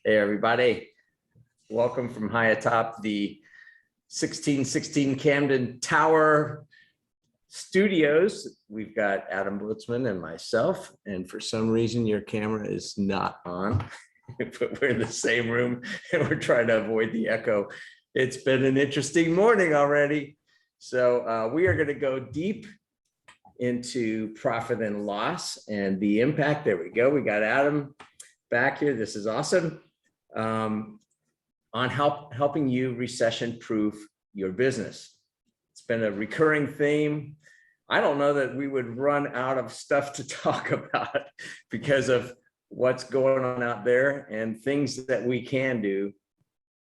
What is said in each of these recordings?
Hey, everybody. Welcome from high atop the 1616 Camden Tower studios. We've got Adam Blitzman and myself, and for some reason your camera is not on, but we're in the same room and we're trying to avoid the echo. It's been an interesting morning already. So we are going to go deep into profit and loss and the impact. There we go. We got Adam back here. This is awesome. On helping you recession-proof your business. It's been a recurring theme. I don't know that we would run out of stuff to talk about because of what's going on out there and things that we can do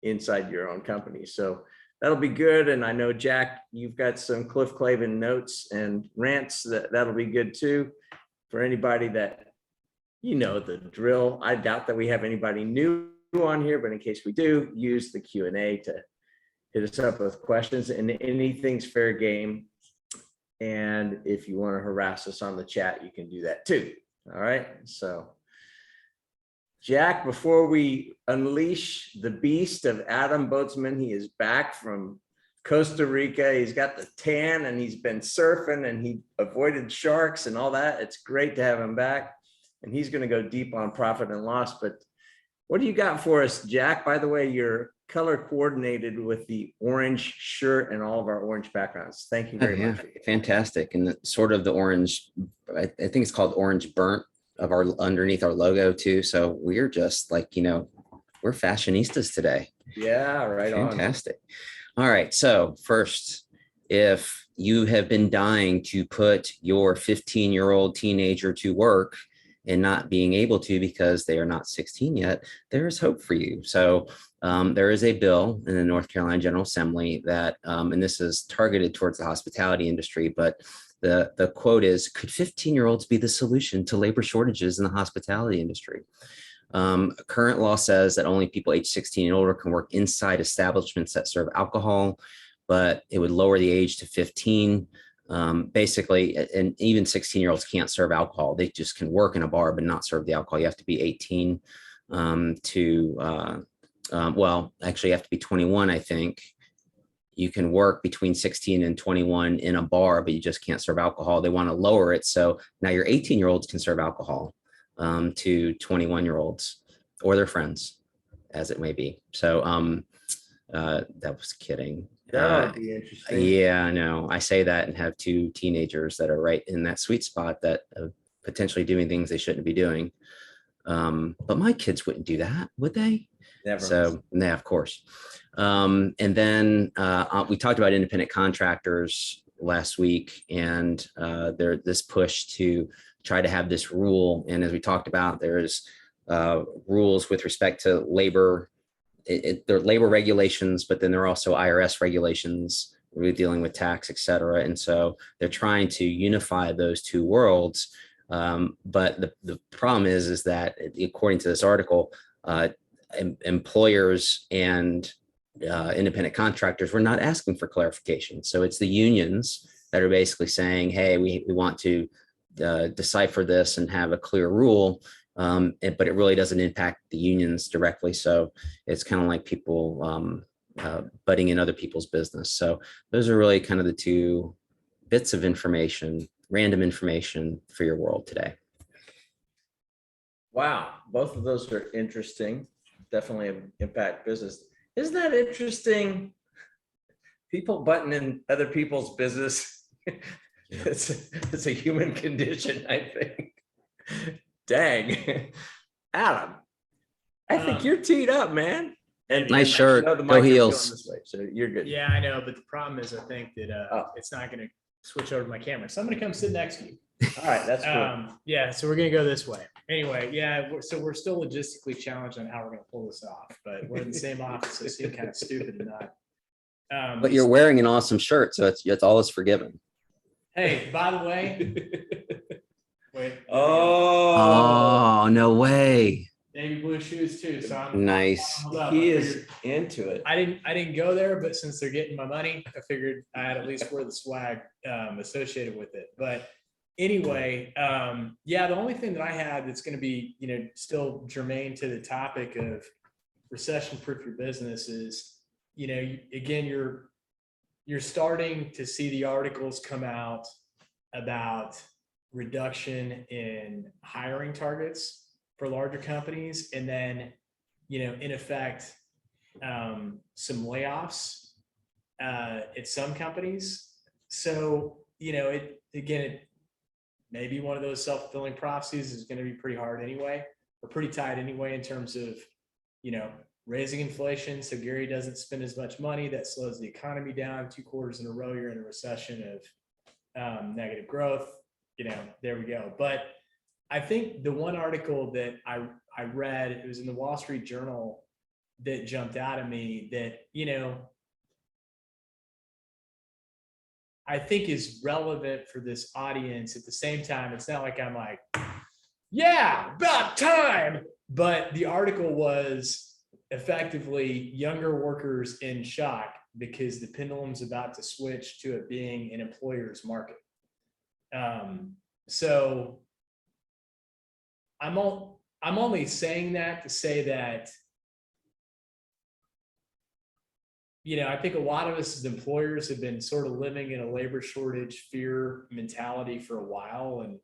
inside your own company. So that'll be good. And I know, Jack, you've got some Cliff Clavin notes and rants that'll be good too. For anybody that, you know the drill. I doubt that we have anybody new on here, but in case we do, use the Q&A to hit us up with questions, and anything's fair game. And if you want to harass us on the chat, you can do that too. All right. So Jack, before we unleash the beast of Adam Boatsman, he is back from Costa Rica. He's got the tan and he's been surfing and he avoided sharks and all that. It's great to have him back. And he's going to go deep on profit and loss. But what do you got for us, Jack? By the way, you're color coordinated with the orange shirt and all of our orange backgrounds. Thank you very much. Fantastic. And sort of the orange, I think it's called orange burnt of our underneath our logo too. So we're just like, we're fashionistas today. Yeah, right. Fantastic. All right. So first, if you have been dying to put your 15-year-old teenager to work and not being able to because they are not 16 yet, there is hope for you. So there is a bill in the North Carolina General Assembly that, and this is targeted towards the hospitality industry, but the quote is, could 15-year-olds be the solution to labor shortages in the hospitality industry? Current law says that only people age 16 and older can work inside establishments that serve alcohol, but it would lower the age to 15. Basically, and even 16-year-olds can't serve alcohol. They just can work in a bar, but not serve the alcohol. You have to be 18 well, actually you have to be 21, I think. You can work between 16 and 21 in a bar, but you just can't serve alcohol. They want to lower it. So now your 18-year-olds can serve alcohol to 21-year-olds or their friends, as it may be. So that was kidding. That would be interesting. Yeah, I know. I say that and have two teenagers that are right in that sweet spot that are potentially doing things they shouldn't be doing. But my kids wouldn't do that, would they? Never. So, yeah, of course. And then we talked about independent contractors last week, and there's this push to try to have this rule. And as we talked about, there's rules with respect to labor. There are labor regulations, but then there are also IRS regulations really dealing with tax, et cetera. And so they're trying to unify those two worlds. But the problem is that according to this article, employers and independent contractors were not asking for clarification. So it's the unions that are basically saying, hey, we want to decipher this and have a clear rule. But it really doesn't impact the unions directly. So it's kind of like people butting in other people's business. So those are really kind of the two bits of information, random information for your world today. Wow. Both of those are interesting. Definitely impact business. Isn't that interesting? People butting in other people's business. It's a human condition, I think. Dang. Adam, I think you're teed up, man. And nice shirt. Go heels. So you're good. Yeah, I know. But the problem is, I think that it's not going to switch over to my camera. So I'm going to come sit next to you. All right, that's cool. Yeah, so we're going to go this way. Anyway, yeah, so we're still logistically challenged on how we're going to pull this off. But we're in the same office, so it seems kind of stupid to not. But you're wearing an awesome shirt, so it's all is forgiven. Hey, by the way. Wait. Oh, no way. Navy blue shoes too. So I'm nice. He is into it. I didn't go there, but since they're getting my money, I figured I had at least wear the swag associated with it. But anyway, yeah, the only thing that I had that's going to be, still germane to the topic of recession proof your business is, again, you're starting to see the articles come out about reduction in hiring targets for larger companies. And then, in effect, some layoffs at some companies. So, it may be one of those self-fulfilling prophecies is going to be pretty hard anyway, or pretty tight anyway, in terms of, raising inflation. So Gary doesn't spend as much money. That slows the economy down. 2 quarters in a row, you're in a recession of negative growth. There we go. But I think the one article that I read, it was in the Wall Street Journal, that jumped out at me that, I think is relevant for this audience. At the same time, it's not like I'm like, yeah, about time. But the article was effectively younger workers in shock because the pendulum's about to switch to it being an employer's market. So I'm only saying that to say that, I think a lot of us as employers have been sort of living in a labor shortage fear mentality for a while. And,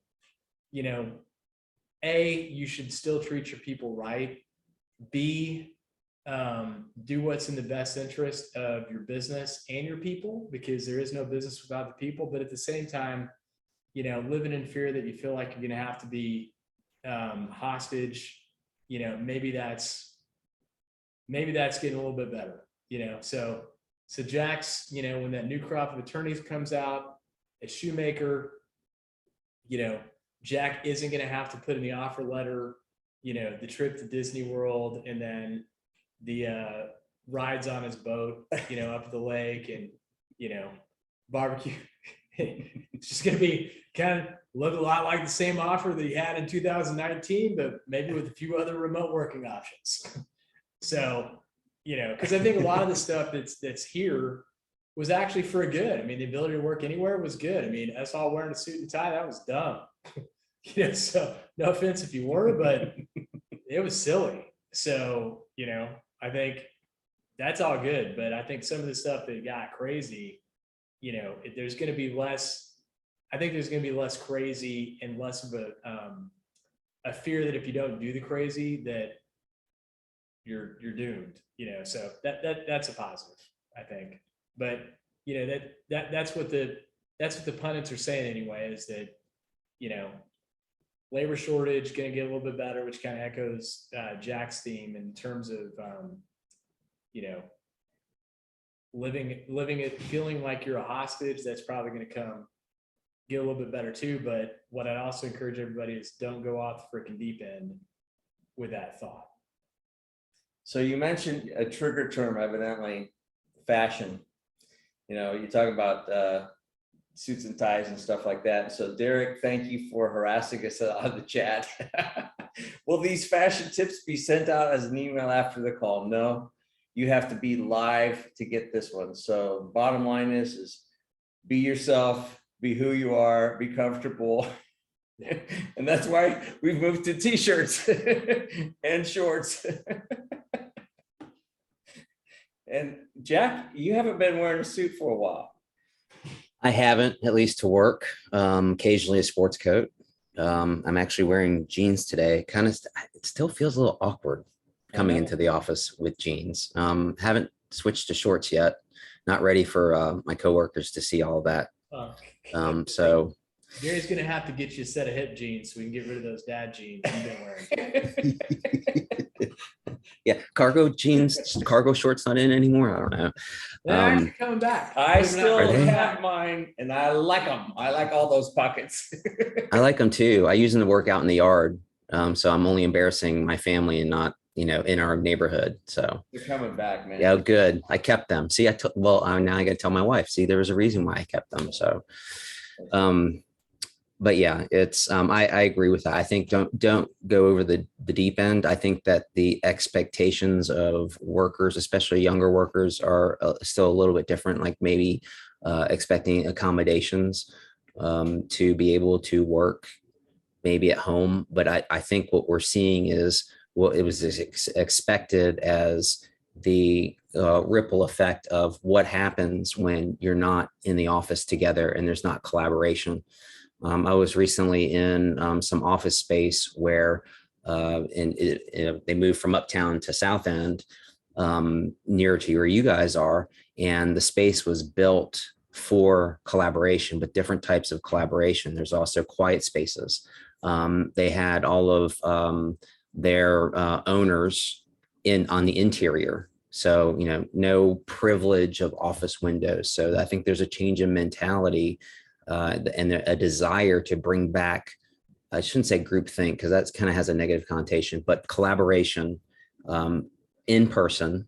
A, you should still treat your people right. B, do what's in the best interest of your business and your people, because there is no business without the people. But at the same time, living in fear that you feel like you're going to have to be hostage, maybe that's getting a little bit better. So Jack's, when that new crop of attorneys comes out, a shoemaker, Jack isn't going to have to put in the offer letter, the trip to Disney World and then the rides on his boat, up the lake and, barbecue. It's just going to be kind of look a lot like the same offer that he had in 2019, but maybe with a few other remote working options. So, because I think a lot of the stuff that's here was actually for a good. I mean, the ability to work anywhere was good. I mean, us all wearing a suit and tie, that was dumb. So no offense if you were, but it was silly. So, I think that's all good. But I think some of the stuff that got crazy, there's going to be less. I think there's going to be less crazy and less of a fear that if you don't do the crazy, that you're doomed. So that's a positive, I think. But that's what the pundits are saying anyway, is that labor shortage going to get a little bit better, which kind of echoes Jack's theme in terms of living it, feeling like you're a hostage. That's probably going to get a little bit better too. But what I'd also encourage everybody is don't go off the freaking deep end with that thought. So you mentioned a trigger term, evidently fashion. You talk about suits and ties and stuff like that. So Derek, thank you for harassing us on the chat. Will these fashion tips be sent out as an email after the call? No, you have to be live to get this one. So bottom line is be yourself, be who you are, be comfortable. And that's why we've moved to t-shirts and shorts. And Jack, you haven't been wearing a suit for a while. I haven't, at least to work. Occasionally a sports coat. I'm actually wearing jeans today. It still feels a little awkward coming into the office with jeans. Haven't switched to shorts yet. Not ready for my coworkers to see all of that. So Gary's going to have to get you a set of hip jeans so we can get rid of those dad jeans you've been wearing. Yeah, cargo jeans, cargo shorts not in anymore. I don't know. They're actually coming back. I still Are they? have mine and I like them. I like all those pockets. I like them too. I use them to work out in the yard. So I'm only embarrassing my family and not, in our neighborhood. So They're coming back, man. yeah, good. I kept them. See, now I got to tell my wife, see, there was a reason why I kept them. So, but yeah, it's, I agree with that. I think don't go over the deep end. I think that the expectations of workers, especially younger workers, are still a little bit different, like maybe expecting accommodations to be able to work maybe at home. But I think what we're seeing is well, it was as expected as the ripple effect of what happens when you're not in the office together and there's not collaboration. I was recently in some office space where they moved from uptown to South End, near to where you guys are, and the space was built for collaboration, but different types of collaboration. There's also quiet spaces. They had all of their owners on the interior. So, no privilege of office windows. So I think there's a change in mentality and a desire to bring back, I shouldn't say groupthink because that kind of has a negative connotation, but collaboration in person.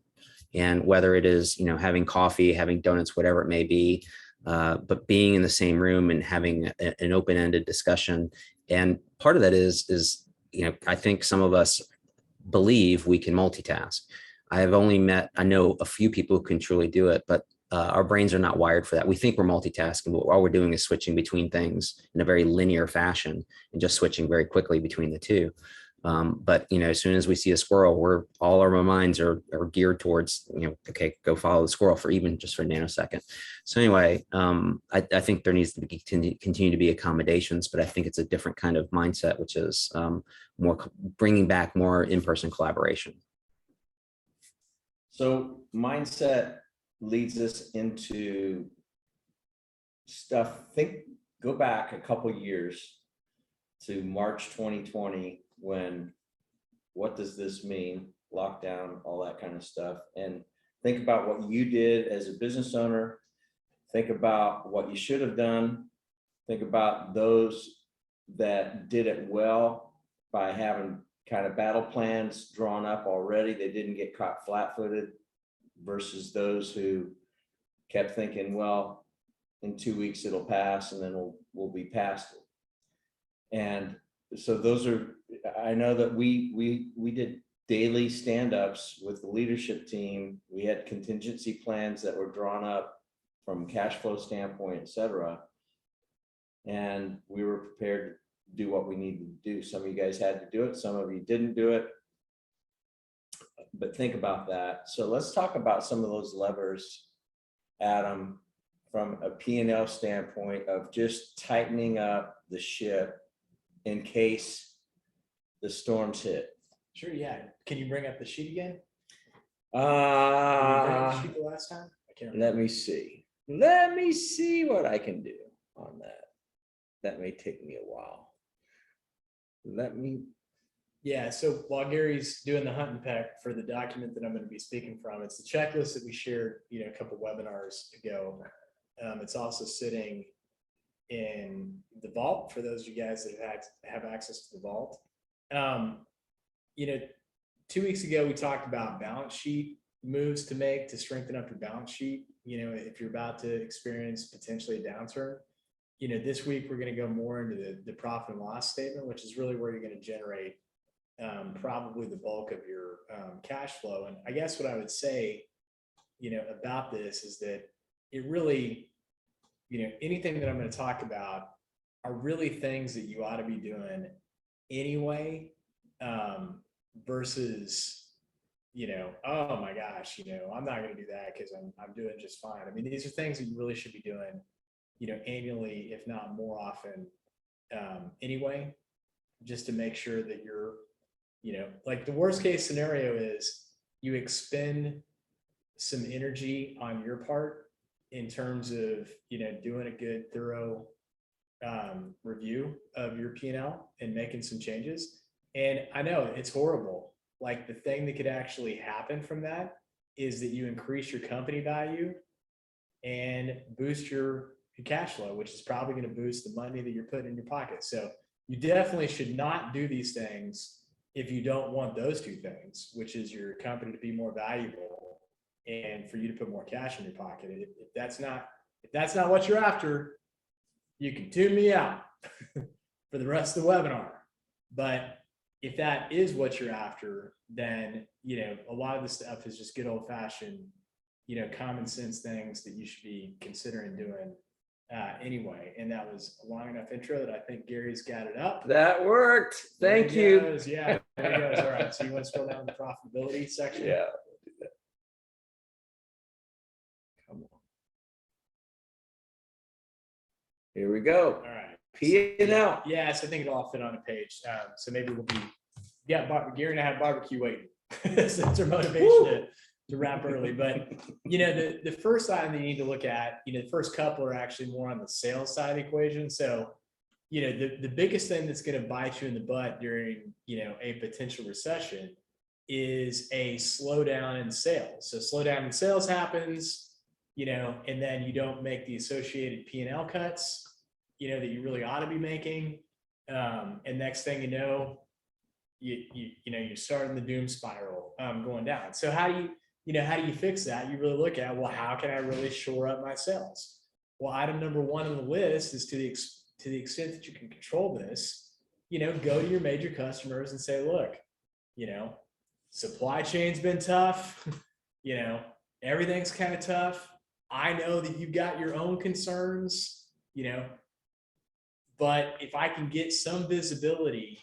And whether it is, having coffee, having donuts, whatever it may be, but being in the same room and having an open-ended discussion. And part of that is, I think some of us believe we can multitask. I know a few people who can truly do it, but our brains are not wired for that. We think we're multitasking, but all we're doing is switching between things in a very linear fashion and just switching very quickly between the two. But as soon as we see a squirrel, all our minds are geared towards, okay, go follow the squirrel for even just for a nanosecond. So anyway, I think there needs to be continue to be accommodations, but I think it's a different kind of mindset, which is more bringing back more in-person collaboration. So mindset leads us into stuff. Go back a couple years to March 2020, when what does this mean? Lockdown, all that kind of stuff. And think about what you did as a business owner. Think about what you should have done. Think about those that did it well by having kind of battle plans drawn up already. They didn't get caught flat-footed, versus those who kept thinking, well, in 2 weeks it'll pass and then we'll be past it. And so I know that we did daily stand-ups with the leadership team. We had contingency plans that were drawn up from cash flow standpoint, et cetera. And we were prepared to do what we needed to do. Some of you guys had to do it. Some of you didn't do it. But think about that. So let's talk about some of those levers, Adam, from a P&L standpoint of just tightening up the ship in case the storms hit. Sure, yeah. Can you bring up the sheet again? Did you bring up the Uh, sheet the last time? I can't remember. let me see. Let me see what I can do on that. That may take me a while. Yeah, so while Gary's doing the hunt and peck for the document that I'm going to be speaking from, it's the checklist that we shared, a couple webinars ago. It's also sitting in the vault for those of you guys that have access to the vault. 2 weeks ago, we talked about balance sheet moves to make to strengthen up your balance sheet. If you're about to experience potentially a downturn, this week we're going to go more into the profit and loss statement, which is really where you're going to generate probably the bulk of your cash flow. And I guess what I would say, about this is that it really, anything that I'm going to talk about are really things that you ought to be doing anyway, versus, oh my gosh, I'm not going to do that because I'm doing just fine. I mean, these are things that you really should be doing, annually, if not more often, anyway, just to make sure that you're, like the worst case scenario is you expend some energy on your part in terms of, doing a good, thorough review of your P&L and making some changes. And I know it's horrible. Like the thing that could actually happen from that is that you increase your company value and boost your cash flow, which is probably going to boost the money that you're putting in your pocket. So you definitely should not do these things if you don't want those two things, which is your company to be more valuable and for you to put more cash in your pocket. If that's not what you're after, you can tune me out for the rest of the webinar. But if that is what you're after, then, a lot of this stuff is just good old fashioned, common sense things that you should be considering doing anyway. And that was a long enough intro that I think Gary's got it up. That worked. There Thank he you. goes. Yeah. There he goes. All right. So you want to scroll down to the profitability section? Yeah. Come on. Here we go. All right. P&L. Yeah, so I think it'll all fit on a page. So maybe we'll be, Gary and I have barbecue waiting. So that's our motivation to wrap early. But, the first item that you need to look at, the first couple are actually more on the sales side of the equation. So, the biggest thing that's going to bite you in the butt during, a potential recession is a slowdown in sales. So slowdown in sales happens, and then you don't make the associated P&L cuts, that you really ought to be making. And next thing you know, you're starting the doom spiral going down. So how do you fix that? You really look at, well, how can I really shore up my sales? Well, item number one on the list is to the extent that you can control this, go to your major customers and say, look, supply chain's been tough, everything's kind of tough. I know that you've got your own concerns, but if I can get some visibility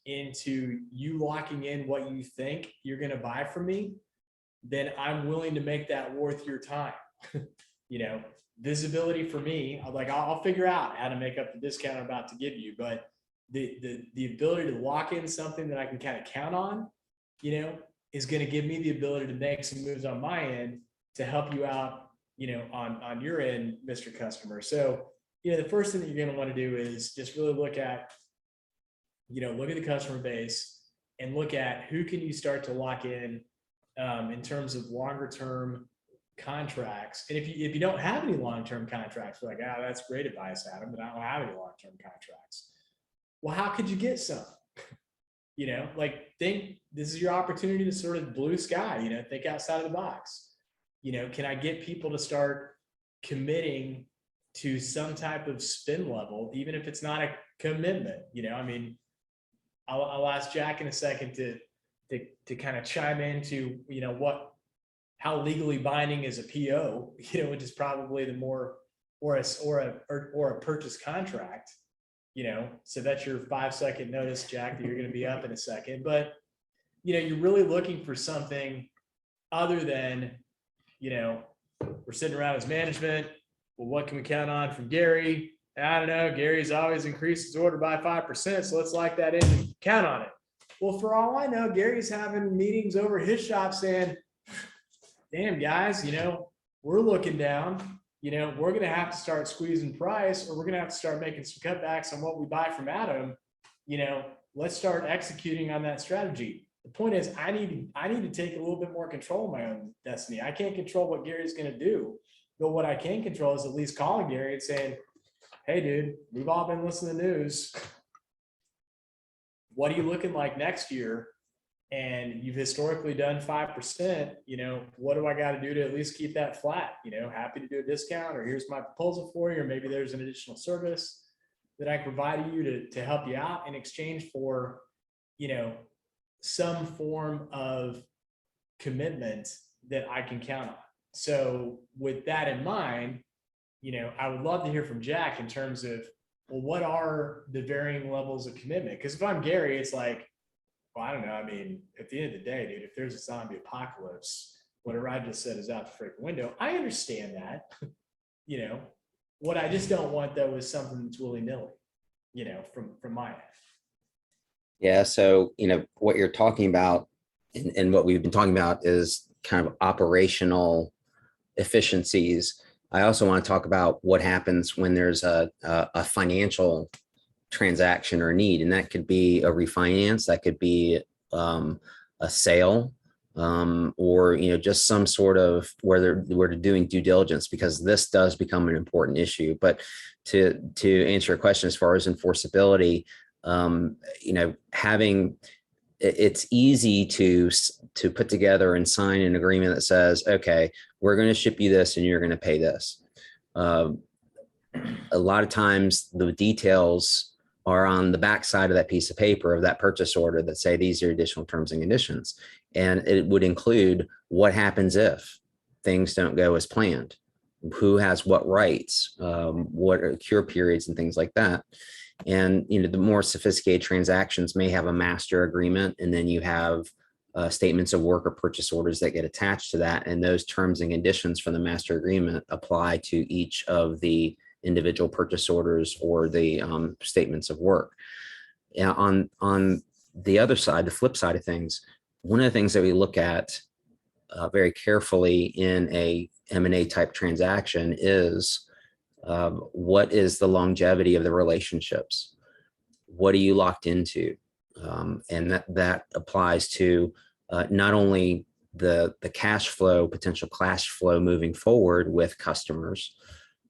into you locking in what you think you're going to buy from me, then I'm willing to make that worth your time. Visibility for me, I'll figure out how to make up the discount I'm about to give you, but the ability to lock in something that I can kind of count on, is going to give me the ability to make some moves on my end to help you out, on your end, Mr. Customer. So, the first thing that you're going to want to do is just really look at the customer base and look at who can you start to lock in terms of longer term contracts. And if you don't have any long-term contracts, you're like, that's great advice, Adam, but I don't have any long-term contracts. Well, how could you get some? Think this is your opportunity to sort of blue sky, think outside of the box. Can I get people to start committing to some type of spend level, even if it's not a commitment? I'll ask Jack in a second to kind of chime into, how legally binding is a PO, which is probably the more, or a purchase contract, so that's your 5-second notice, Jack, that you're going to be up in a second. But, you're really looking for something other than, we're sitting around as management. Well, what can we count on from Gary? I don't know. Gary's always increased his order by 5%. So let's lock that in and count on it. Well, for all I know, Gary's having meetings over his shop saying, damn guys, we're looking down, we're going to have to start squeezing price, or we're going to have to start making some cutbacks on what we buy from Adam. Let's start executing on that strategy. The point is I need to take a little bit more control of my own destiny. I can't control what Gary's going to do, but what I can control is at least calling Gary and saying, hey dude, we've all been listening to the news. What are you looking like next year? And you've historically done 5%, what do I got to do to at least keep that flat? Happy to do a discount, or here's my proposal for you, or maybe there's an additional service that I provide you to help you out in exchange for, some form of commitment that I can count on. So with that in mind, I would love to hear from Jack in terms of, well, what are the varying levels of commitment? Because if I'm Gary, it's like, well, I don't know. At the end of the day, dude, if there's a zombie apocalypse, whatever I just said is out the freaking window. I understand that. What I just don't want though is something that's willy-nilly, from my end. Yeah. So, what you're talking about and what we've been talking about is kind of operational efficiencies. I also want to talk about what happens when there's a financial transaction or need, and that could be a refinance, that could be a sale, or just some sort of where they're doing due diligence, because this does become an important issue. But to answer your question as far as enforceability, it's easy to put together and sign an agreement that says, okay, we're going to ship you this and you're going to pay this. A lot of times the details are on the back side of that piece of paper of that purchase order that say these are additional terms and conditions. And it would include what happens if things don't go as planned, who has what rights, what are cure periods and things like that. And, the more sophisticated transactions may have a master agreement, and then you have statements of work or purchase orders that get attached to that. And those terms and conditions from the master agreement apply to each of the individual purchase orders or the statements of work. On the other side, the flip side of things, one of the things that we look at very carefully in a M&A type transaction is what is the longevity of the relationships? What are you locked into? And that applies to not only the cash flow, potential cash flow moving forward with customers,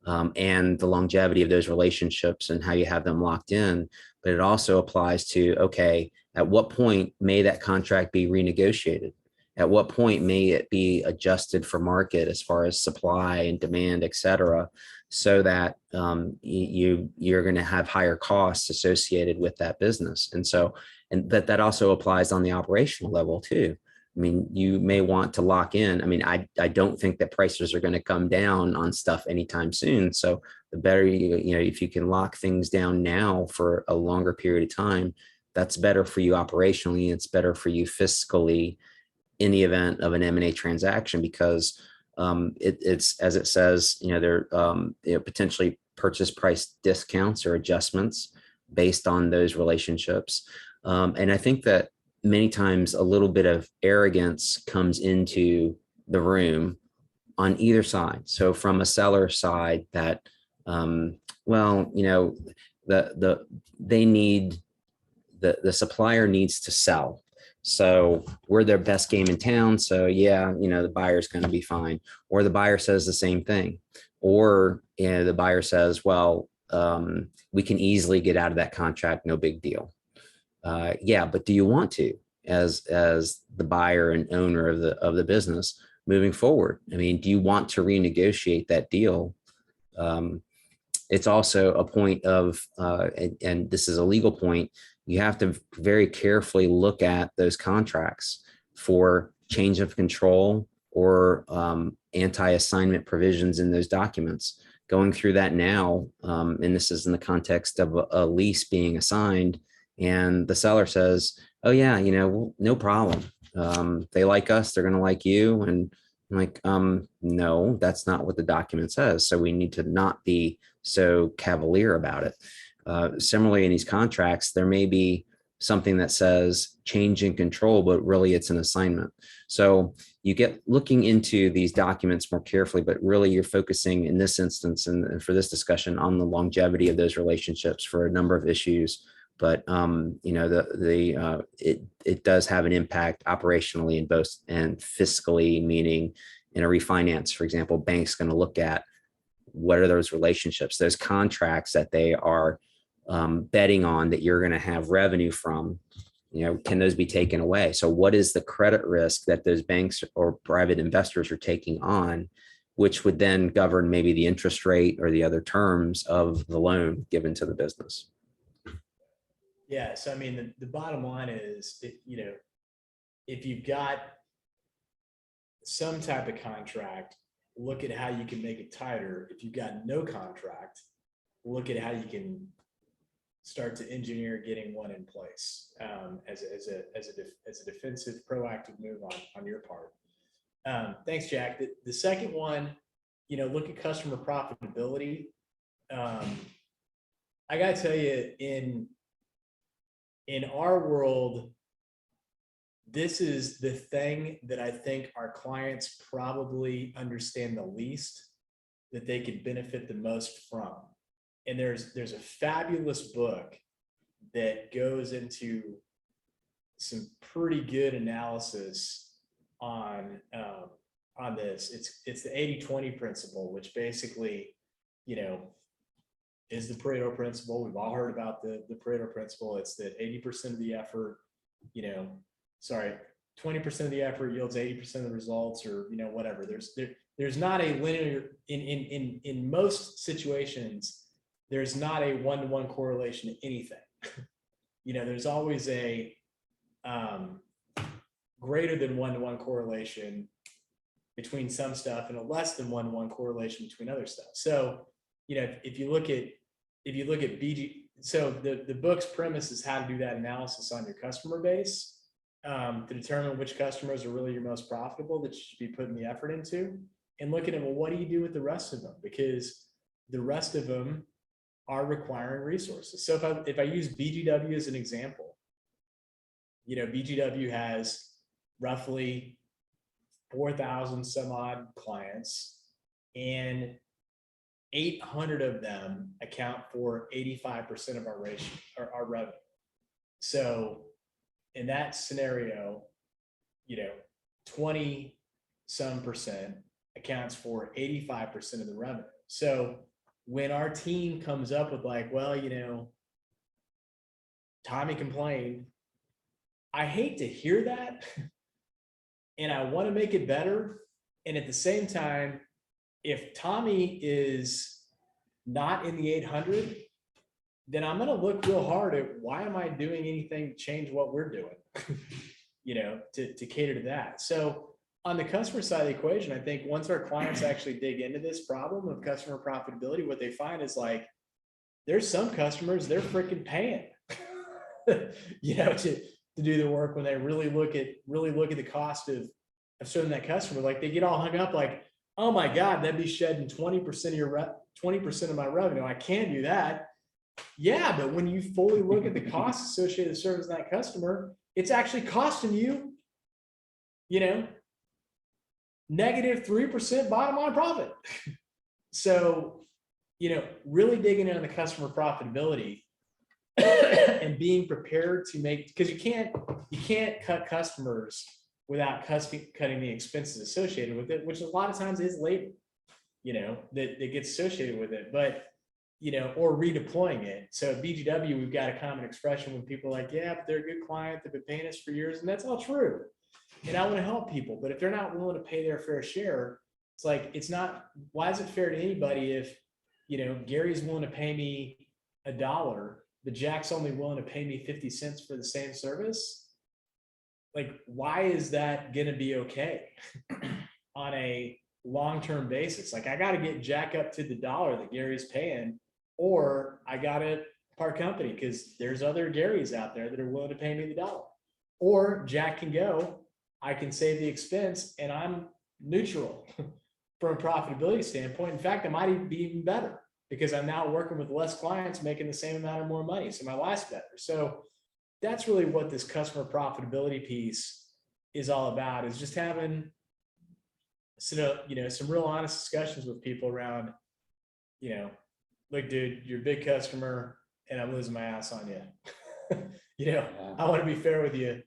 and the longevity of those relationships and how you have them locked in, but it also applies to, okay, at what point may that contract be renegotiated? At what point may it be adjusted for market as far as supply and demand, et cetera, so that you're going to have higher costs associated with that business. And so, and that also applies on the operational level too. I mean, you may want to lock in. I mean, I don't think that prices are going to come down on stuff anytime soon. So the better, if you can lock things down now for a longer period of time, that's better for you operationally. It's better for you fiscally in the event of an M&A transaction, because it's, as it says, there potentially purchase price discounts or adjustments based on those relationships. And I think that many times a little bit of arrogance comes into the room on either side. So from a seller side, that the supplier needs to sell. So we're their best game in town. So yeah, the buyer's going to be fine. Or the buyer says the same thing. Or the buyer says, well, we can easily get out of that contract. No big deal. Yeah, but do you want to, as the buyer and owner of the business moving forward? I mean, do you want to renegotiate that deal? It's also a point of, and this is a legal point, you have to very carefully look at those contracts for change of control or anti-assignment provisions in those documents. Going through that now, and this is in the context of a lease being assigned, and the seller says, oh yeah, no problem. They like us, they're going to like you. And I'm like, no, that's not what the document says. So we need to not be so cavalier about it. Similarly, in these contracts, there may be something that says change in control, but really it's an assignment. So you get looking into these documents more carefully, but really you're focusing in this instance and for this discussion on the longevity of those relationships for a number of issues. But it does have an impact operationally in both, and fiscally, meaning in a refinance, for example, bank's going to look at what are those relationships, those contracts that they are betting on that you're going to have revenue from, can those be taken away? So what is the credit risk that those banks or private investors are taking on, which would then govern maybe the interest rate or the other terms of the loan given to the business? Yeah. So, I mean, the bottom line is, if you've got some type of contract, look at how you can make it tighter. If you've got no contract, look at how you can start to engineer getting one in place as a defensive, proactive move on your part. Thanks, Jack. The second one, look at customer profitability. I gotta tell you, in our world, this is the thing that I think our clients probably understand the least, that they could benefit the most from. And there's a fabulous book that goes into some pretty good analysis on this. It's the 80-20 principle, which basically, is the Pareto Principle. We've all heard about the Pareto Principle. It's that 80% of the effort, 20% of the effort yields 80% of the results, or whatever. There's not a linear in most situations. There's not a one-to-one correlation to anything. There's always a greater than one-to-one correlation between some stuff and a less than one-to-one correlation between other stuff. So, if you look at so the book's premise is how to do that analysis on your customer base, to determine which customers are really your most profitable that you should be putting the effort into, and looking at, well, what do you do with the rest of them? Because the rest of them are requiring resources. So if I use BGW as an example, BGW has roughly 4,000 some odd clients, and 800 of them account for 85% of our ratio or our revenue. So in that scenario, 20 some percent accounts for 85% of the revenue. So when our team comes up with like, well, Tommy complained, I hate to hear that. And I want to make it better. And at the same time, if Tommy is not in the 800, then I'm going to look real hard at why am I doing anything to change what we're doing, to cater to that. So on the customer side of the equation, I think once our clients actually dig into this problem of customer profitability, what they find is like, there's some customers, they're freaking paying, to do the work when they really look at the cost of serving that customer. Like they get all hung up like, oh my God, that'd be shedding 20% of 20% of my revenue. I can't do that. Yeah, but when you fully look at the costs associated with servicing that customer, it's actually costing you, -3% bottom line profit. So, really digging into the customer profitability and being prepared to make, because you can't cut customers without cutting the expenses associated with it, which a lot of times is labor, that gets associated with it, but, or redeploying it. So at BGW, we've got a common expression when people are like, yeah, but they're a good client, they've been paying us for years, and that's all true. And I want to help people, but if they're not willing to pay their fair share, it's like, it's not, why is it fair to anybody if, Gary's willing to pay me $1, but Jack's only willing to pay me 50 cents for the same service? Like, why is that going to be okay on a long-term basis? Like, I got to get Jack up to the dollar that Gary's paying, or I got to part company because there's other Garys out there that are willing to pay me the $1. Or Jack can go, I can save the expense, and I'm neutral from a profitability standpoint. In fact, it might even be even better because I'm now working with less clients making the same amount or more money. So my life's better. So that's really what this customer profitability piece is all about, is just having some real honest discussions with people around, look, dude, you're a big customer and I'm losing my ass on you. I want to be fair with you,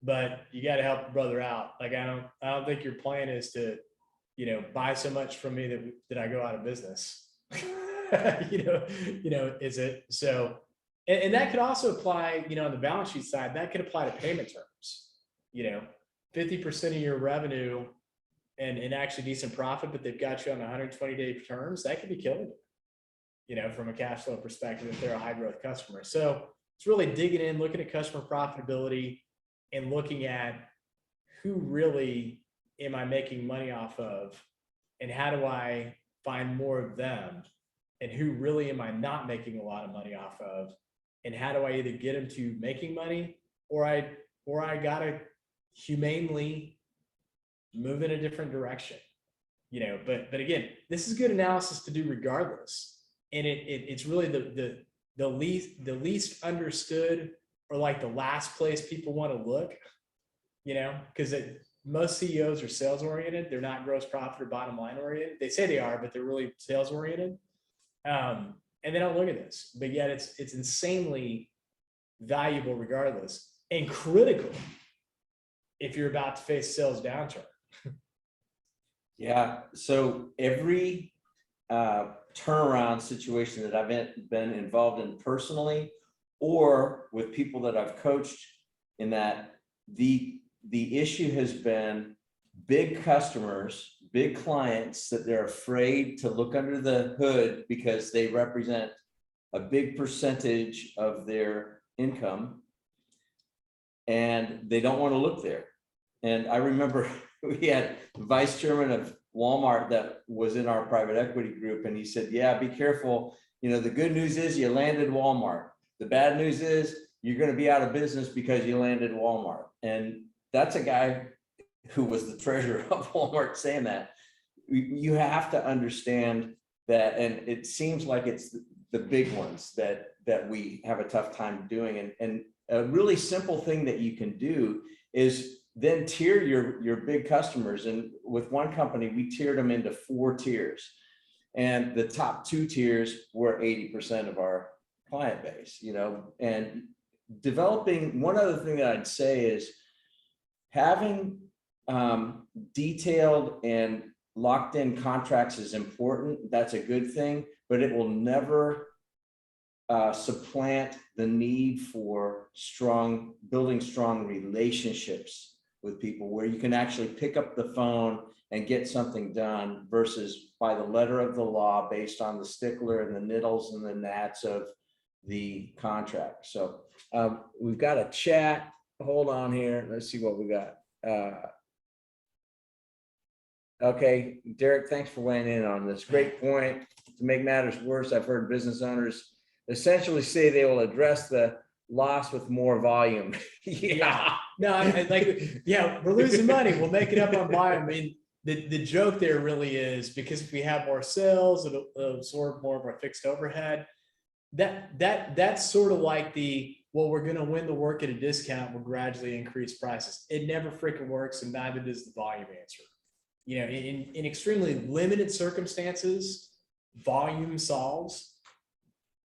but you got to help a brother out. Like, I don't think your plan is to, buy so much from me that I go out of business. Is it? So, and that could also apply, on the balance sheet side, that could apply to payment terms, 50% of your revenue and actually decent profit, but they've got you on 120-day terms. That could be killing you, from a cash flow perspective, if they're a high growth customer. So it's really digging in, looking at customer profitability and looking at who really am I making money off of, and how do I find more of them, and who really am I not making a lot of money off of, and how do I either get them to making money, or I gotta humanely move in a different direction, but again, this is good analysis to do regardless. And it's really the least understood, or like the last place people want to look, because most CEOs are sales oriented. They're not gross profit or bottom line oriented. They say they are, but they're really sales oriented. And they don't look at this, but yet it's insanely valuable regardless, and critical if you're about to face sales downturn. Yeah. So every turnaround situation that I've been involved in personally, or with people that I've coached, in that the issue has been big customers, big clients that they're afraid to look under the hood because they represent a big percentage of their income and they don't want to look there. And I remember we had the vice chairman of Walmart that was in our private equity group, and he said, yeah, be careful. You know, the good news is you landed Walmart. The bad news is you're going to be out of business because you landed Walmart. And that's a guy who was the treasurer of Walmart saying that. You have to understand that, and it seems like it's the big ones that we have a tough time doing. And a really simple thing that you can do is then tier your big customers. And with one company, we tiered them into 4 tiers. And the top 2 tiers were 80% of our client base, you know. And developing, one other thing that I'd say is having detailed and locked in contracts is important. That's a good thing, but it will never supplant the need for building strong relationships with people, where you can actually pick up the phone and get something done versus by the letter of the law based on the stickler and the niddles and the gnats of the contract. So we've got a chat. Hold on here. Let's see what we got. Okay, Derek, thanks for weighing in on this. Great point. To make matters worse, I've heard business owners essentially say they will address the loss with more volume. Yeah. No, we're losing money. We'll make it up on volume. I mean, the joke there really is, because if we have more sales, it'll absorb more of our fixed overhead. That's sort of like we're going to win the work at a discount. We'll gradually increase prices. It never freaking works, and neither does the volume answer. You know, in extremely limited circumstances, volume solves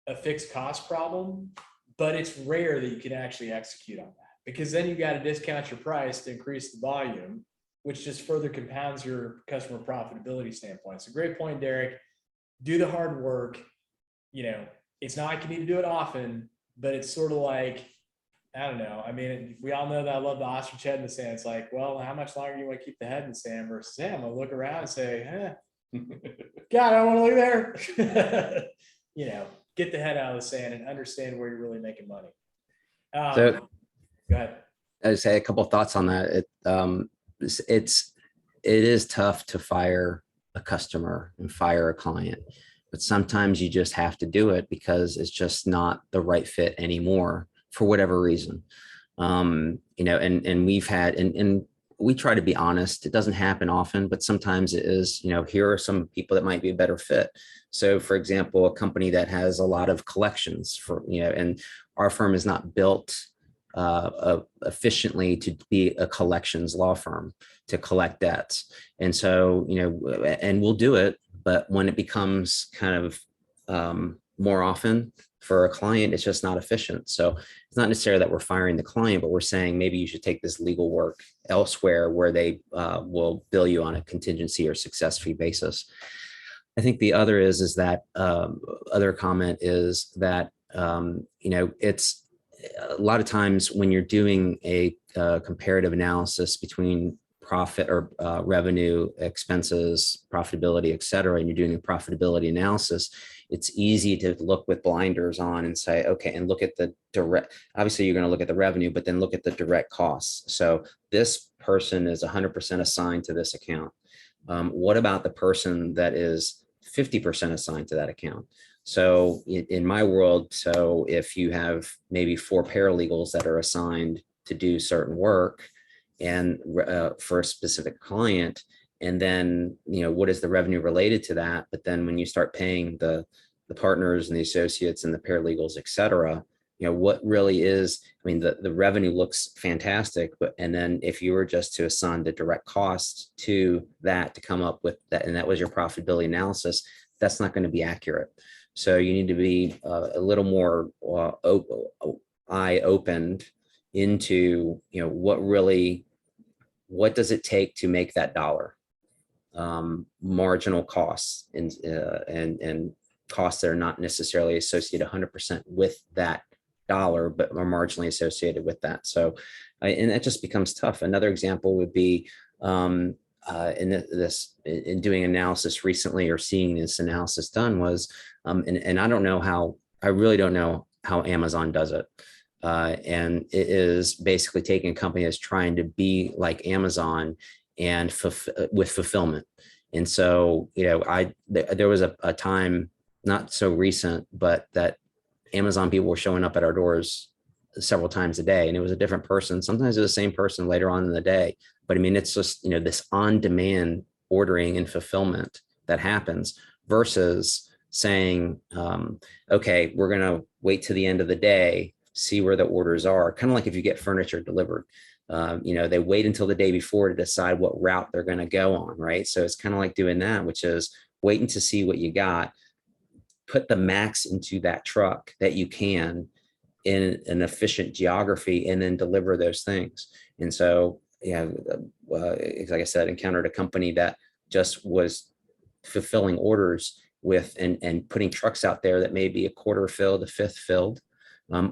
a fixed cost problem, but it's rare that you can actually execute on that, because then you got to discount your price to increase the volume, which just further compounds your customer profitability standpoint. It's a great point, Derek. Do the hard work. You know, it's not like you need to do it often, but it's sort of like, I don't know. I mean, we all know that I love the ostrich head in the sand. It's like, well, how much longer do you want to keep the head in the sand versus, hey, I'm going to look around and say, God, I don't want to look there. You know, get the head out of the sand and understand where you're really making money. So go ahead. I'd say a couple of thoughts on that. It is tough to fire a customer and fire a client, but sometimes you just have to do it because it's just not the right fit anymore for whatever reason. You know, and we've had, and we try to be honest. It doesn't happen often, but sometimes it is, you know, here are some people that might be a better fit. So for example, a company that has a lot of collections for, you know, and our firm is not built efficiently to be a collections law firm to collect debts. And so, you know, and we'll do it, but when it becomes kind of more often for a client, it's just not efficient. So it's not necessarily that we're firing the client, but we're saying maybe you should take this legal work elsewhere where they will bill you on a contingency or success fee basis. I think the other is that other comment is that, you know, it's a lot of times when you're doing a comparative analysis between profit or revenue, expenses, profitability, et cetera, and you're doing a profitability analysis, it's easy to look with blinders on and say, okay, and look at the direct, obviously you're going to look at the revenue, but then look at the direct costs. So this person is 100% assigned to this account. What about the person that is 50% assigned to that account? So in my world, so if you have maybe 4 paralegals that are assigned to do certain work and for a specific client, and then, you know, what is the revenue related to that? But then when you start paying the partners and the associates and the paralegals, et cetera, you know, what really is, I mean, the revenue looks fantastic, but, and then if you were just to assign the direct costs to that to come up with that, and that was your profitability analysis, that's not going to be accurate. So you need to be a little more eye opened into, you know, what does it take to make that dollar? Marginal costs and costs that are not necessarily associated 100% with that dollar, but are marginally associated with that. So, and that just becomes tough. Another example would be in doing analysis recently, or seeing this analysis done was, and I don't know how, I really don't know how Amazon does it. And it is basically taking a company that's trying to be like Amazon and with fulfillment. And so, you know, there was a time not so recent, but that Amazon people were showing up at our doors several times a day, and it was a different person. Sometimes it was the same person later on in the day. But I mean, it's just, this on-demand ordering and fulfillment that happens versus saying, okay, we're going to wait to the end of the day, see where the orders are. Kind of like if you get furniture delivered, they wait until the day before to decide what route they're going to go on, right? So it's kind of like doing that, which is waiting to see what you got, put the max into that truck that you can in an efficient geography, and then deliver those things. And so, like I said, encountered a company that just was fulfilling orders with and putting trucks out there that may be a quarter filled, a fifth filled,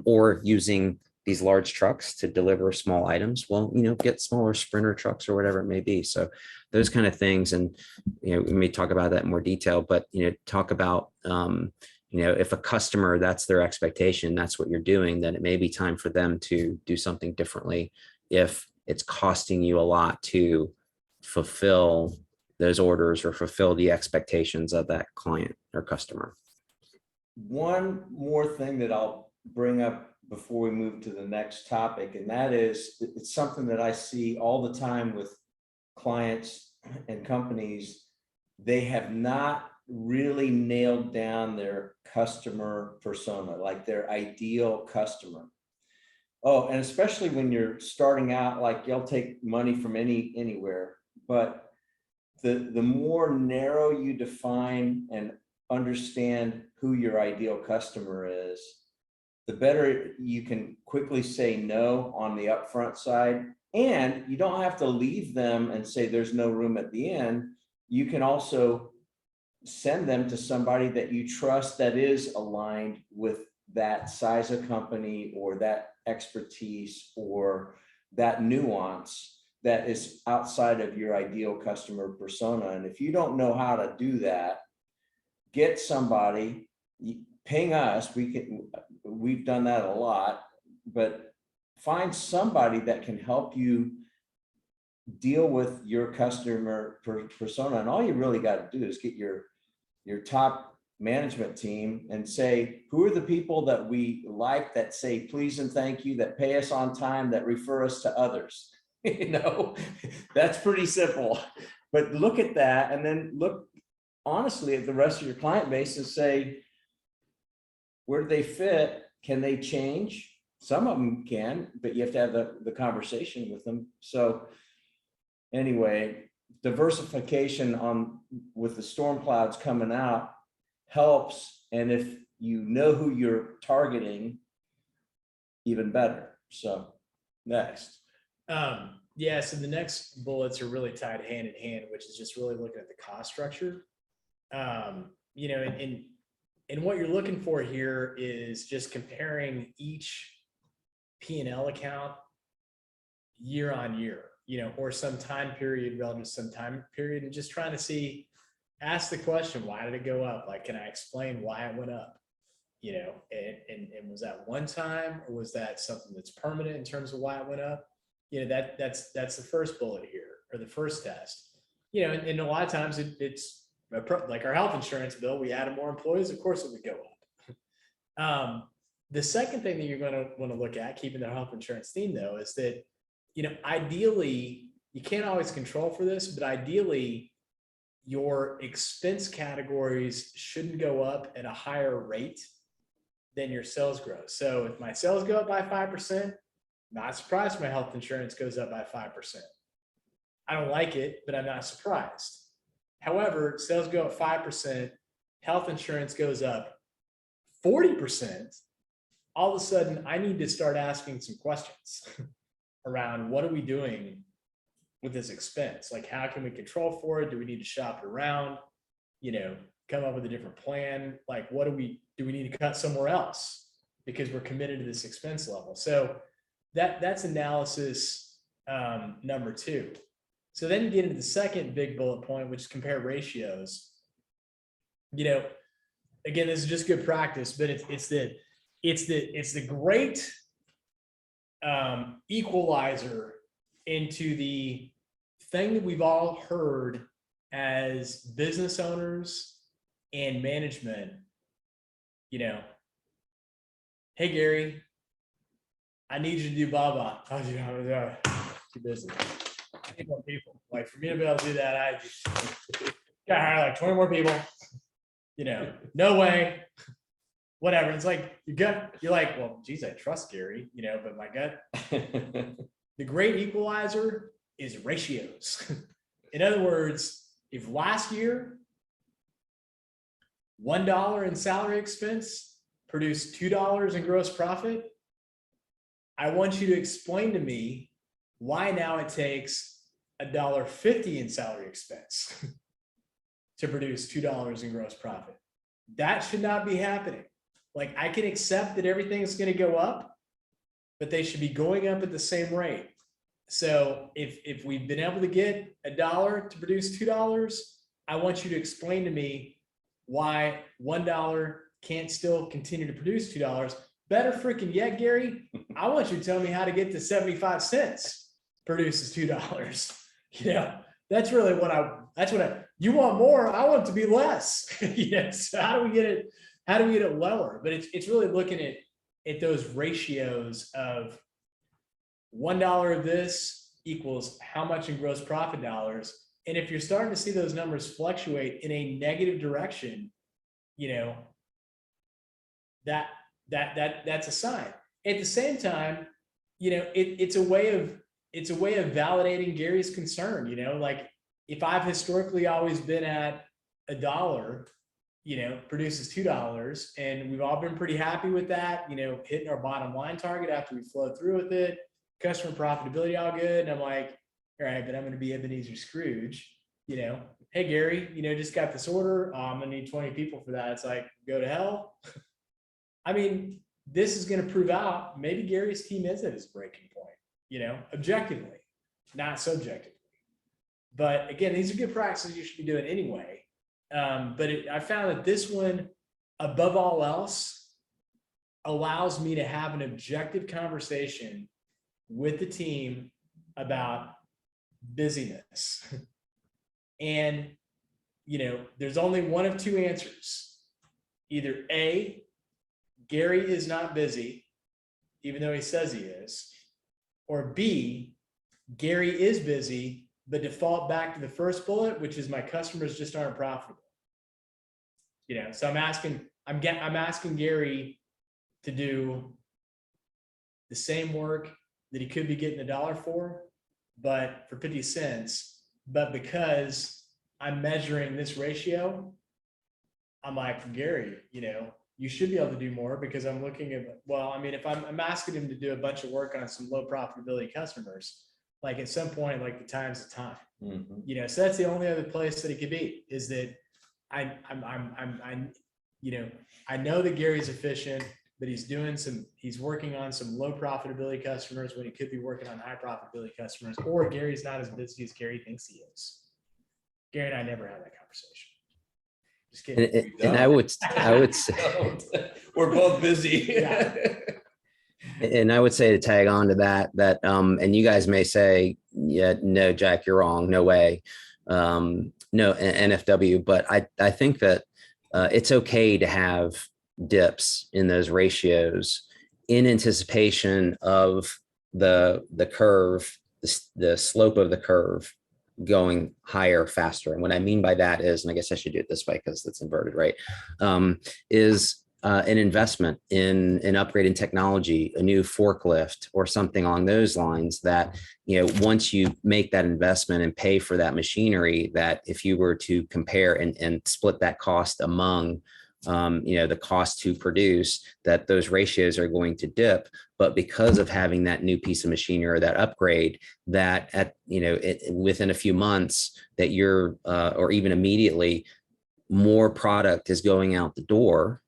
or using these large trucks to deliver small items. Well, get smaller Sprinter trucks or whatever it may be. So those kind of things. And, we may talk about that in more detail, but, talk about, if a customer, that's their expectation, that's what you're doing, then it may be time for them to do something differently if it's costing you a lot to fulfill those orders or fulfill the expectations of that client or customer. One more thing that I'll bring up before we move to the next topic, and that is, it's something that I see all the time with clients and companies. They have not really nailed down their customer persona, like their ideal customer. Oh, and especially when you're starting out, like you'll take money from anywhere, but the more narrow you define and understand who your ideal customer is, the better you can quickly say no on the upfront side. And you don't have to leave them and say there's no room at the end. You can also send them to somebody that you trust that is aligned with that size of company or that expertise or that nuance that is outside of your ideal customer persona. And if you don't know how to do that, get somebody, ping us. We've done that a lot, but find somebody that can help you deal with your customer persona. And all you really got to do is get your top management team and say, who are the people that we like, that say please and thank you, that pay us on time, that refer us to others. That's pretty simple. But look at that, and then look honestly at the rest of your client base and say, where do they fit? Can they change? Some of them can, but you have to have the conversation with them. So anyway, diversification with the storm clouds coming out helps. And if you know who you're targeting, even better. So next. Yeah, so the next bullets are really tied hand in hand, which is just really looking at the cost structure. And what you're looking for here is just comparing each P&L account year on year, or some time period relative to some time period, and just trying to ask the question, why did it go up? Like, can I explain why it went up? And was that one time, or was that something that's permanent in terms of why it went up? That's the first bullet here, or the first test. And a lot of times it's like our health insurance bill. We added more employees, of course it would go up. The second thing that you're going to want to look at, keeping the health insurance theme though, is that, ideally, you can't always control for this, but ideally your expense categories shouldn't go up at a higher rate than your sales growth. So if my sales go up by 5%, not surprised my health insurance goes up by 5%. I don't like it, but I'm not surprised. However, sales go up 5%, health insurance goes up 40%. All of a sudden, I need to start asking some questions around what are we doing with this expense? Like, how can we control for it? Do we need to shop it around? Come up with a different plan? Like, do we need to cut somewhere else because we're committed to this expense level? So that's analysis number 2. So then you get into the second big bullet point, which is compare ratios. Again, this is just good practice, but it's the great equalizer into the thing that we've all heard as business owners and management you know, hey, Gary, I need you to do blah, blah. Oh, yeah, too busy. I need more people. Like for me to be able to do that, I just gotta hire like 20 more people. You know, no way. Whatever. It's like your gut, you're like, well, geez, I trust Gary, you know, but my gut, the great equalizer is ratios. In other words, if last year $1 in salary expense produced $2 in gross profit, I want you to explain to me why now it takes $1.50 in salary expense to produce $2 in gross profit. That should not be happening. Like I can accept that everything's going to go up, but they should be going up at the same rate. So if we've been able to get $1 to produce $2, I want you to explain to me why $1 can't still continue to produce $2. Better freaking yet, Gary, I want you to tell me how to get to 75 cents produces $2. You know, that's really what you want more. I want it to be less. Yes. So how do we get it? How do we get it lower? But it's really looking at those ratios of $1 of this equals how much in gross profit dollars. And if you're starting to see those numbers fluctuate in a negative direction, you know, that's a sign. At the same time, you know, it's a way of validating Gary's concern. You know, like if I've historically always been at $1, you know, produces $2, and we've all been pretty happy with that, you know, hitting our bottom line target after we flow through with it, customer profitability, all good. And I'm like, all right, but I'm going to be Ebenezer Scrooge, you know, hey, Gary, you know, just got this order. I'm going to need 20 people for that. It's like, go to hell. I mean, this is going to prove out maybe Gary's team is at his breaking point, you know, objectively, not subjectively. But again, these are good practices you should be doing anyway. But I found that this one, above all else, allows me to have an objective conversation with the team about busyness. And, you know, there's only one of two answers. Either A, Gary is not busy, even though he says he is, or B, Gary is busy, but default back to the first bullet, which is my customers just aren't profitable. You know, so I'm asking Gary to do the same work that he could be getting $1 for, but for 50 cents. But because I'm measuring this ratio, I'm like, Gary, you know, you should be able to do more, because I'm looking at, well, I mean, if I'm asking him to do a bunch of work on some low profitability customers, like at some point, like the time's the time, you know, so that's the only other place that it could be, is that you know, I know that Gary's efficient, but he's working on some low profitability customers when he could be working on high profitability customers, or Gary's not as busy as Gary thinks he is. Gary and I never had that conversation. Just kidding. And I would say, we're both busy. Yeah. and I would say, to tag on to that, and you guys may say, yeah, no, Jack, you're wrong. No way. No, NFW, but I think that it's okay to have dips in those ratios in anticipation of the curve, the slope of the curve going higher, faster. And what I mean by that is, and I guess I should do it this way because it's inverted, right? Is an investment in an upgrade in technology, a new forklift or something along those lines, that, you know, once you make that investment and pay for that machinery, that if you were to compare and split that cost among, you know, the cost to produce, that those ratios are going to dip. But because of having that new piece of machinery or that upgrade, that at, you know, within a few months that you're, or even immediately, more product is going out the door.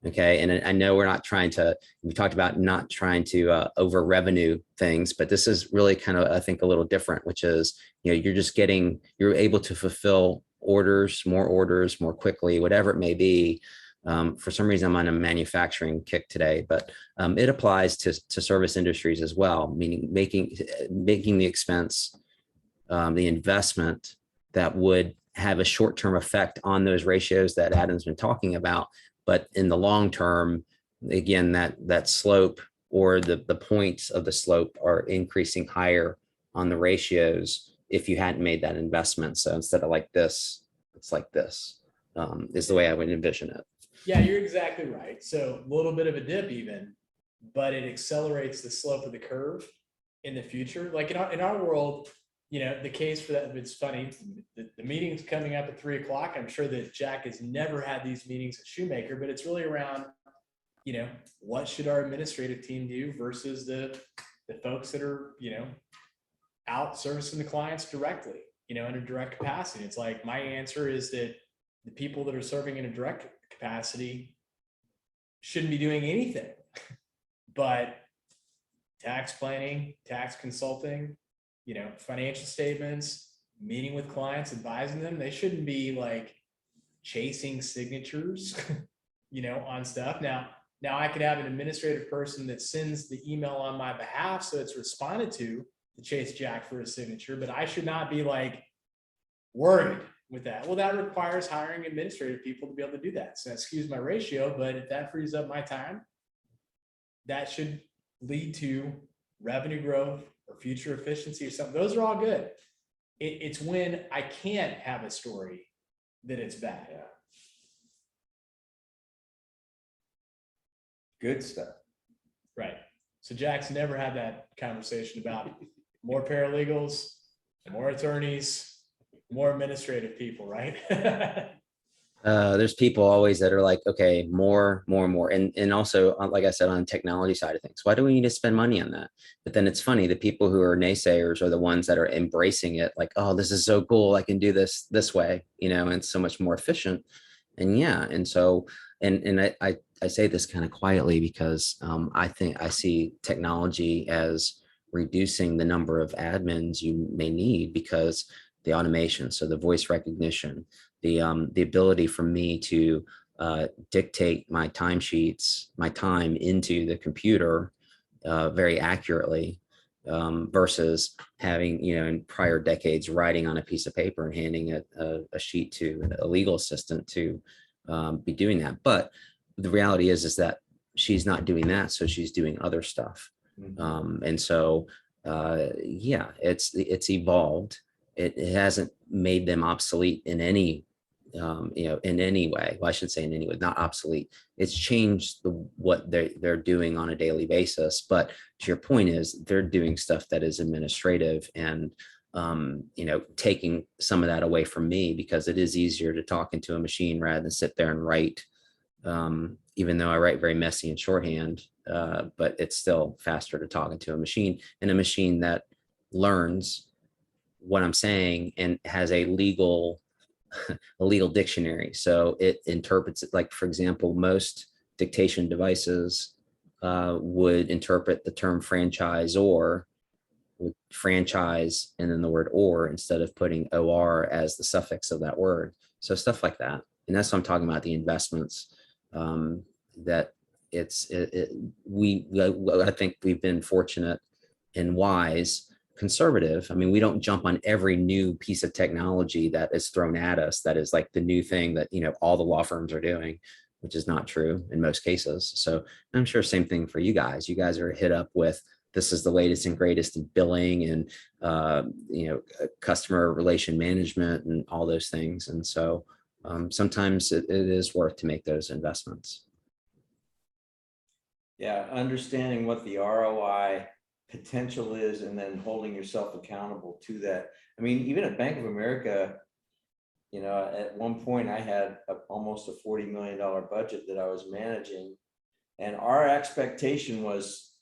Okay. And I know we talked about not trying to over revenue things, but this is really kind of, I think, a little different, which is, you know, you're able to fulfill orders more quickly, whatever it may be. For some reason, I'm on a manufacturing kick today, but it applies to service industries as well, meaning making the expense, the investment that would have a short-term effect on those ratios that Adam's been talking about, But in the long term, again, that slope or the points of the slope are increasing higher on the ratios if you hadn't made that investment. So instead of like this, it's like this, is the way I would envision it. Yeah, you're exactly right. So a little bit of a dip even, but it accelerates the slope of the curve in the future. Like in our world, you know, the case for that, it's funny, the meeting's coming up at 3 o'clock. I'm sure that Jack has never had these meetings at Shoemaker, but it's really around, you know, what should our administrative team do versus the folks that are, you know, out servicing the clients directly, you know, in a direct capacity. It's like, my answer is that the people that are serving in a direct capacity shouldn't be doing anything but tax planning, tax consulting, you know, financial statements, meeting with clients, advising them. They shouldn't be like chasing signatures, you know, on stuff. Now I could have an administrative person that sends the email on my behalf, so it's responded to chase Jack for a signature, but I should not be like worried with that. Well, that requires hiring administrative people to be able to do that. So that skews my ratio, but if that frees up my time, that should lead to revenue growth or future efficiency or something. Those are all good. It's when I can't have a story that it's bad. Yeah. Good stuff. Right. So Jack's never had that conversation about more paralegals, more attorneys, more administrative people, right? There's people always that are like, okay, more. And also, like I said, on the technology side of things, why do we need to spend money on that? But then it's funny, the people who are naysayers are the ones that are embracing it. Like, oh, this is so cool. I can do this way, you know, and it's so much more efficient. And yeah. And so, and I say this kind of quietly because I think I see technology as reducing the number of admins you may need, because the automation, so the voice recognition, the ability for me to dictate my timesheets, my time into the computer very accurately, versus having, you know, in prior decades, writing on a piece of paper and handing a sheet to a legal assistant to be doing that. But the reality is that she's not doing that, so she's doing other stuff. And so, yeah, it's evolved. It hasn't made them obsolete in any, you know, in any way. Well, I should say in any way, not obsolete. It's changed what they're doing on a daily basis. But to your point is, they're doing stuff that is administrative and, you know, taking some of that away from me, because it is easier to talk into a machine rather than sit there and write. Even though I write very messy and shorthand, but it's still faster to talk into a machine, and a machine that learns what I'm saying and has a legal dictionary. So it interprets it. Like, for example, most dictation devices would interpret the term franchisor with franchise and then the word or instead of putting or as the suffix of that word. So stuff like that. And that's what I'm talking about, the investments, that I think we've been fortunate and wise, conservative. I mean, we don't jump on every new piece of technology that is thrown at us that is like the new thing that, you know, all the law firms are doing, which is not true in most cases. So I'm sure same thing for you guys. You guys are hit up with, this is the latest and greatest in billing and, you know, customer relation management and all those things. And so sometimes it is worth to make those investments. Yeah, understanding what the ROI potential is and then holding yourself accountable to that. I mean, even at Bank of America, you know, at one point I had almost a $40 million budget that I was managing, and our expectation was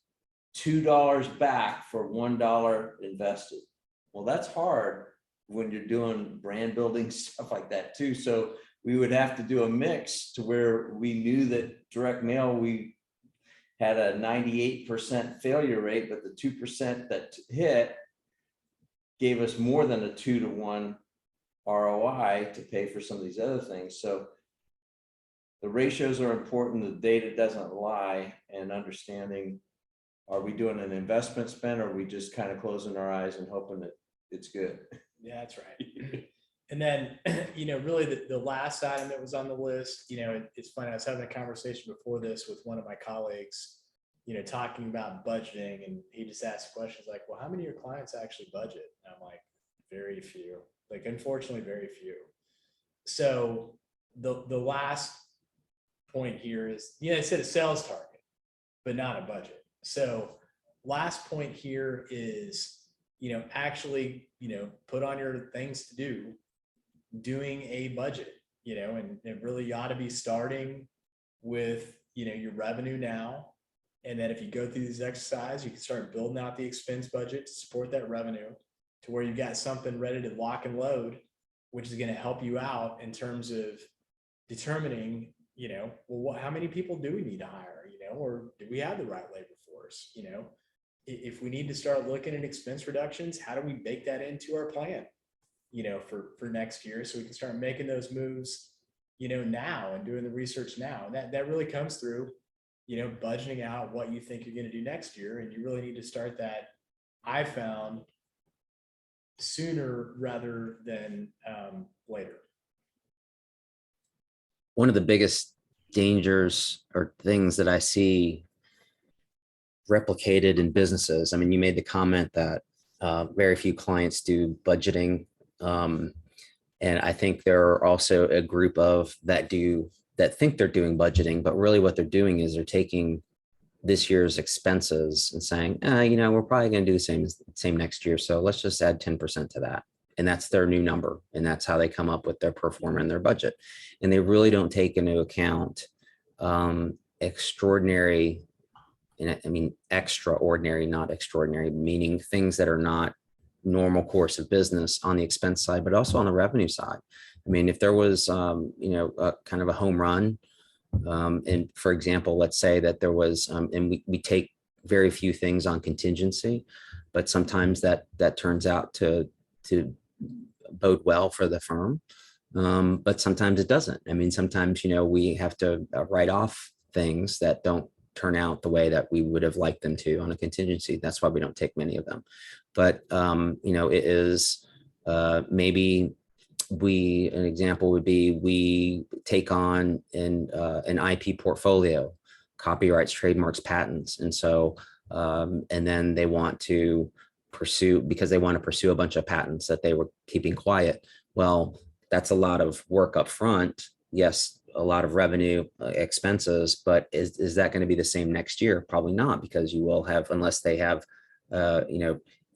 $2 back for $1 invested. Well, that's hard when you're doing brand building stuff like that too. So we would have to do a mix to where we knew that direct mail, we had a 98% failure rate, but the 2% that hit gave us more than a 2-to-1 ROI to pay for some of these other things. So the ratios are important. The data doesn't lie, and understanding, are we doing an investment spend, or are we just kind of closing our eyes and hoping that it's good? Yeah, that's right. And then, really the last item that was on the list, it's funny, I was having a conversation before this with one of my colleagues, talking about budgeting, and he just asked questions like, well, how many of your clients actually budget? And I'm like, very few, like, unfortunately, very few. So the last point here is, it said a sales target, but not a budget. So last point here is, actually, put on your things to do, doing a budget, and really you ought to be starting with, your revenue now. And then if you go through these exercises, you can start building out the expense budget to support that revenue to where you've got something ready to lock and load, which is going to help you out in terms of determining, well, how many people do we need to hire, or do we have the right labor force? If we need to start looking at expense reductions, how do we bake that into our plan, for next year, so we can start making those moves, now, and doing the research now. And that really comes through, budgeting out what you think you're going to do next year. And you really need to start that, I found, sooner rather than later. One of the biggest dangers or things that I see replicated in businesses, I mean, you made the comment that very few clients do budgeting. And I think there are also a group of that think they're doing budgeting, but really what they're doing is they're taking this year's expenses and saying, we're probably going to do the same next year. So let's just add 10% to that. And that's their new number. And that's how they come up with their pro forma and their budget. And they really don't take into account extraordinary, and I mean, extraordinary, not extraordinary, meaning things that are not normal course of business on the expense side, but also on the revenue side. I mean, if there was, a kind of a home run, and for example, let's say that there was, and we take very few things on contingency, but sometimes that turns out to bode well for the firm. But sometimes it doesn't. I mean, sometimes, we have to write off things that don't turn out the way that we would have liked them to on a contingency. That's why we don't take many of them. But, it is maybe an example would be we take on an IP portfolio, copyrights, trademarks, patents. And so, and then they want to pursue a bunch of patents that they were keeping quiet. Well, that's a lot of work up front. Yes, a lot of revenue expenses, but is that going to be the same next year? Probably not, because you will have, unless they have,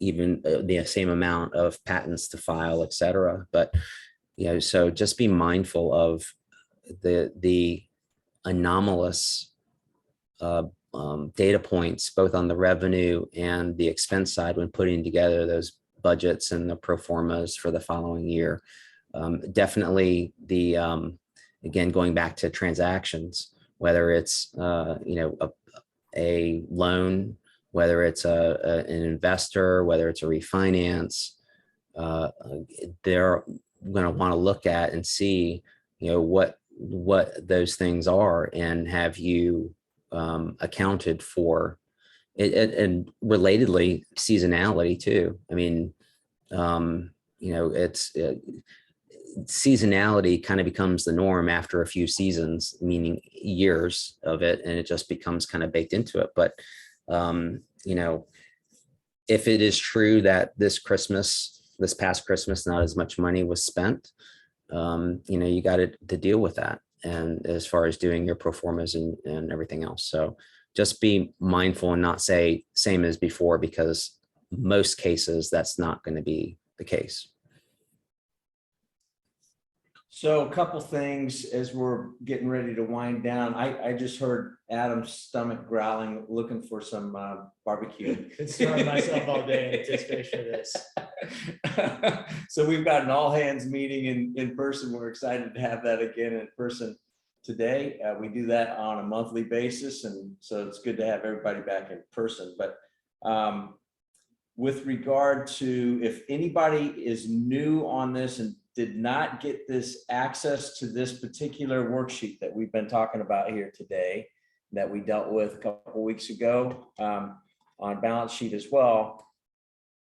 even the same amount of patents to file, et cetera. But, so just be mindful of the anomalous data points, both on the revenue and the expense side when putting together those budgets and the pro formas for the following year. Definitely again, going back to transactions, whether it's, a loan, whether it's an investor, whether it's a refinance, they're going to want to look at and see, what those things are, and have you accounted for it, and relatedly seasonality too. I mean, seasonality kind of becomes the norm after a few seasons, meaning years of it, and it just becomes kind of baked into it. But if it is true that this past Christmas, not as much money was spent, you got to deal with that. And as far as doing your pro formas and everything else. So just be mindful and not say same as before, because most cases that's not going to be the case. So a couple things as we're getting ready to wind down. I just heard Adam's stomach growling, looking for some barbecue. Been starving myself all day in anticipation of this. So we've got an all hands meeting in person. We're excited to have that again in person today. We do that on a monthly basis, and so it's good to have everybody back in person. But with regard to, if anybody is new on this and did not get this access to this particular worksheet that we've been talking about here today, that we dealt with a couple of weeks ago on balance sheet as well,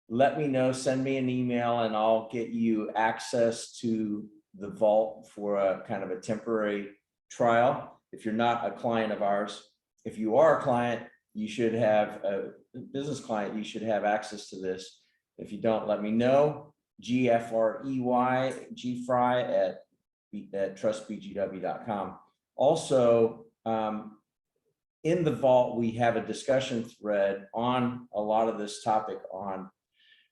let me know, send me an email, and I'll get you access to the vault for a kind of a temporary trial. If you're not a client of ours, if you are a client, you should have a business client, you should have access to this. If you don't, let me know. GFREY at trustbgw.com. Also, in the vault, we have a discussion thread on a lot of this topic on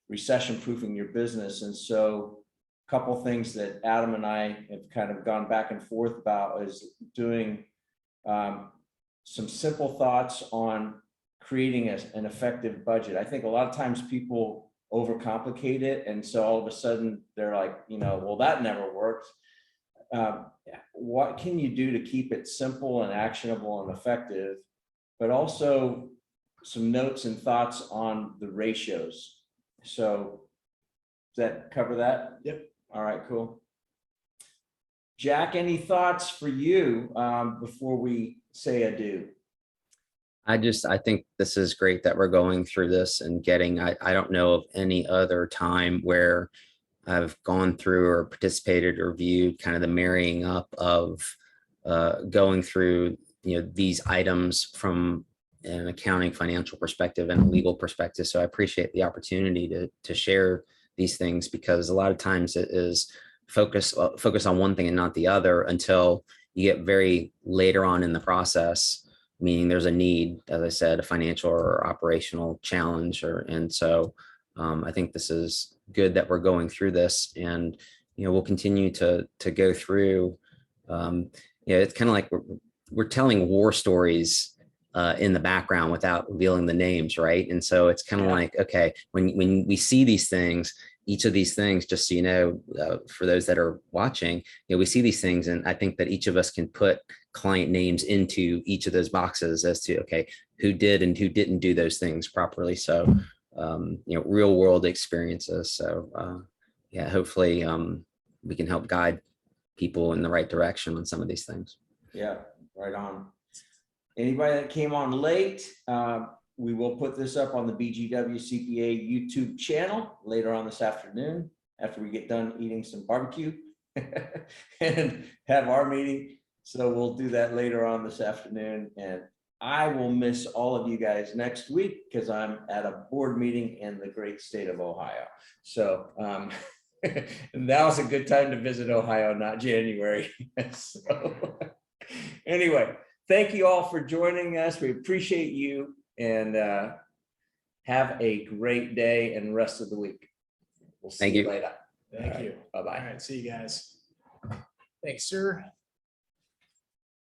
recession proofing your business. And so a couple things that Adam and I have kind of gone back and forth about is doing some simple thoughts on creating an effective budget. I think a lot of times people overcomplicate it. And so all of a sudden they're like, well, that never worked. What can you do to keep it simple and actionable and effective, but also some notes and thoughts on the ratios. So does that cover that? Yep. All right, cool. Jack, any thoughts for you before we say adieu? I think this is great that we're going through this and getting, I don't know of any other time where I've gone through or participated or viewed kind of the marrying up of going through, these items from an accounting financial perspective and a legal perspective. So I appreciate the opportunity to share these things, because a lot of times it is focus on one thing and not the other until you get very later on in the process, meaning there's a need, as I said, a financial or operational challenge. And so I think this is good that we're going through this, and, we'll continue to go through. It's kind of like we're telling war stories in the background without revealing the names, right? And so it's kind of like, okay, when we see these things, each of these things, just so you know, for those that are watching, we see these things, and I think that each of us can put client names into each of those boxes as to, okay, who did and who didn't do those things properly. So, real world experiences. So, yeah, hopefully we can help guide people in the right direction on some of these things. Yeah, right on. Anybody that came on late, we will put this up on the BGW CPA YouTube channel later on this afternoon after we get done eating some barbecue and have our meeting. So we'll do that later on this afternoon, and I will miss all of you guys next week because I'm at a board meeting in the great state of Ohio. So that was a good time to visit Ohio, not January. So anyway, thank you all for joining us. We appreciate you, and have a great day and rest of the week. We'll see you later. Thank you. Bye-bye. All right. See you guys. Thanks, sir.